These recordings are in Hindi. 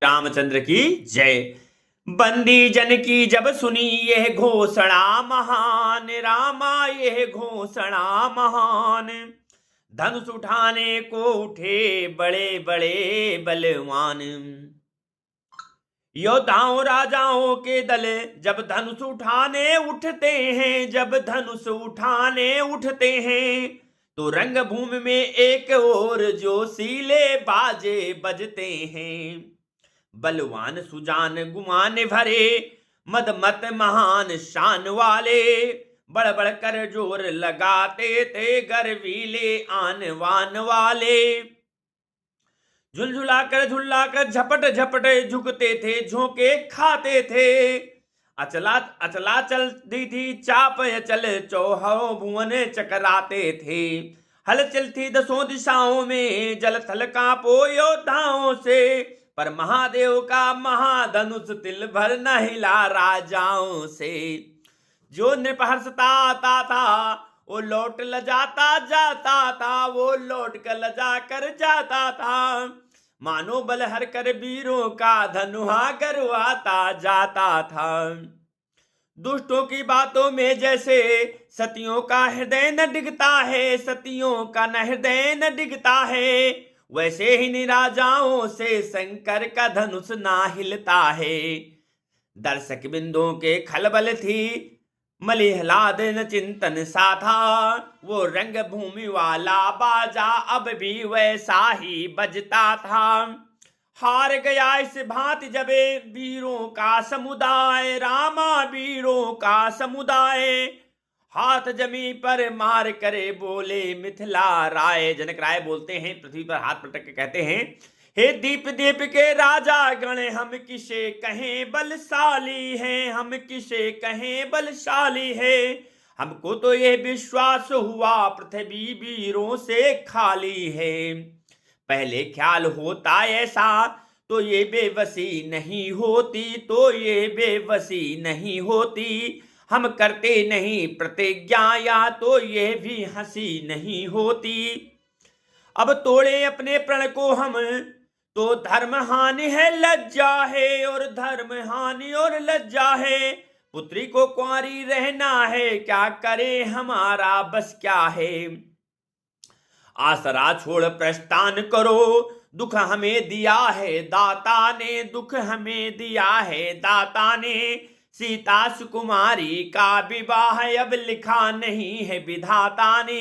रामचंद्र की जय। बंदी जन की जब सुनी यह घोषणा महान, रामा यह घोषणा महान। धनुष उठाने को उठे बड़े बड़े बलवान। योद्धाओं राजाओं के दल जब धनुष उठाने उठते हैं, जब धनुष उठाने उठते हैं, तो रंगभूमि में एक और जोशीले बाजे बजते हैं। बलवान सुजान गुमान भरे मद मत महान शान वाले, बढ़ बढ़ कर जोर लगाते थे गर्वीले आन वान वाले। झुलझुला कर झपट झपट झुकते थे, झोंके खाते थे। अचला अचला चलती थी चाप अचल, चौहारों भुवन चकराते थे। हलचल थी दसों दिशाओं में, जल थल कांपो योद्धाओं से। पर महादेव का महाधनुष तिल भर न हिला राजाओं से। जो नृप हर्षता आता था वो लौट ल जाता था, वो लौट कर लजा कर जाता था। मानो बल हर कर वीरों का धनुहा गरवाता जाता था। दुष्टों की बातों में जैसे सतियों का हृदय न डिगता है, सतियों का न हृदय न डिगता है, वैसे ही निराजाओं से शंकर का धनुष ना हिलता है। दर्शक बिंदुओं के खलबल थी, मलिहलाद न चिंतन सा था। वो रंग भूमि वाला बाजा अब भी वैसा ही बजता था। हार गया इस भांति जबे वीरों का समुदाय, रामा वीरों का समुदाय। हाथ जमी पर मार करे बोले मिथिला राय। जनक राय बोलते हैं, पृथ्वी पर हाथ पटक के कहते हैं, हे दीप दीप के राजा गण, हम किसे कहें बलशाली हैं, हम किसे कहें बलशाली है। हमको तो ये विश्वास हुआ पृथ्वी वीरों से खाली है। पहले ख्याल होता ऐसा तो ये बेबसी नहीं होती, तो ये बेबसी नहीं होती। हम करते नहीं प्रतिज्ञा या तो ये भी हंसी नहीं होती। अब तोड़े अपने प्रण को हम तो धर्म हानि है लज्जा है, और धर्म हानि और लज्जा है। पुत्री को कुंवारी रहना है, क्या करे हमारा बस क्या है। आसरा छोड़ प्रस्थान करो, दुख हमें दिया है दाता ने, दुख हमें दिया है दाता ने। सीता सुकुमारी का विवाह अब लिखा नहीं है विधाता ने।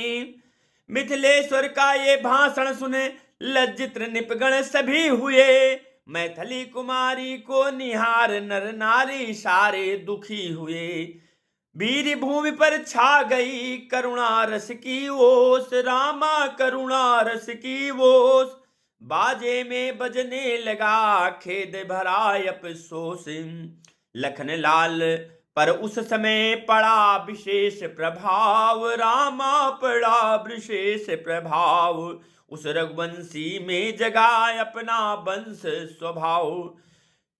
मिथिलेश्वर का ये भाषण सुने लज्जित निपगण सभी हुए। मैथिली कुमारी को निहार नर नारी सारे दुखी हुए। वीर भूमि पर छा गई करुणा रस की ओस, रामा करुणा रस की ओस। बाजे में बजने लगा खेद भरा अफसोस। लखन लाल पर उस समय पड़ा विशेष प्रभाव, रामा पड़ा विशेष प्रभाव। उस रघुवंशी में जगा अपना वंश स्वभाव।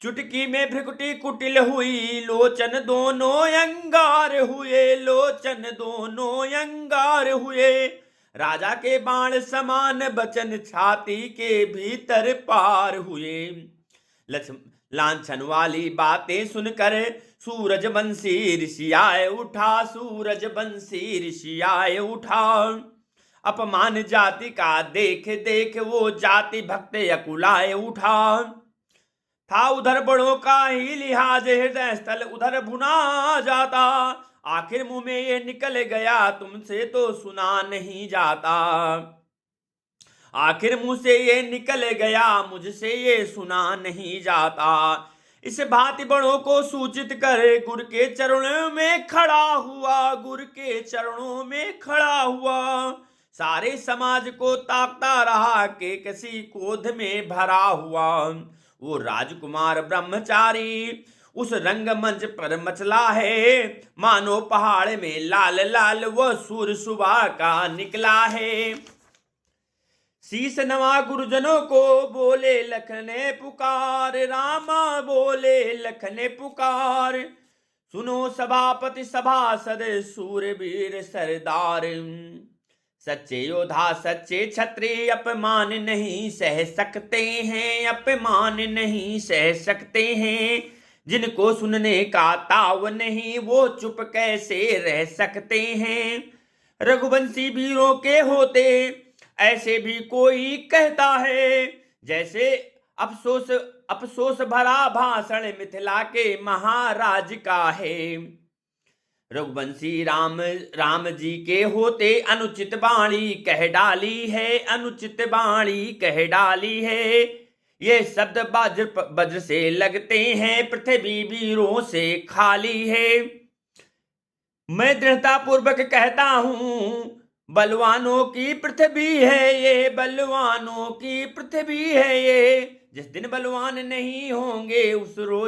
चुटकी में भ्रिकुटी कुटिल हुई, लोचन दोनों अंगार हुए, लोचन दोनों अंगार हुए। राजा के बाण समान बचन छाती के भीतर पार हुए। लांछन वाली बातें सुनकर सूरज बंसी ऋषियाए उठा, सूरज बंसी ऋषियाए उठा। अपमान जाति का देख देख वो जाति भक्त अकुलाए उठा। था उधर बड़ों का ही लिहाज, हृदय स्थल उधर भुना जाता। आखिर मुंह में ये निकल गया तुमसे तो सुना नहीं जाता। आखिर मुंह से ये निकल गया मुझसे ये सुना नहीं जाता। इस भांति बड़ों को सूचित कर गुरु के चरणों में खड़ा हुआ, गुरु के चरणों में खड़ा हुआ। सारे समाज को ताकता रहा कि किसी क्रोध में भरा हुआ। वो राजकुमार ब्रह्मचारी उस रंगमंच पर मचला है, मानो पहाड़ में लाल लाल वो सूर सुबह का निकला है। शीस नवा गुरुजनों को बोले लखने पुकार, रामा बोले लखने पुकार। सुनो सभापति सभासद सूरवीर सरदार। सच्चे योद्धा सच्चे क्षत्रिय अपमान नहीं सह सकते हैं, अपमान नहीं सह सकते हैं। जिनको सुनने का ताव नहीं वो चुप कैसे रह सकते हैं। रघुवंशी वीरों के होते ऐसे भी कोई कहता है, जैसे अफसोस अफसोस भरा भाषण मिथिला के महाराज का है। रघुवंशी राम जी के होते अनुचित वाणी कह डाली है, अनुचित वाणी कह डाली है। ये शब्द वज्र से लगते हैं, पृथ्वी वीरों से खाली है। मैं दृढ़ता पूर्वक कहता हूं बलवानों की पृथ्वी है ये, बलवानों की पृथ्वी है ये। जिस दिन बलवान नहीं होंगे उस रोज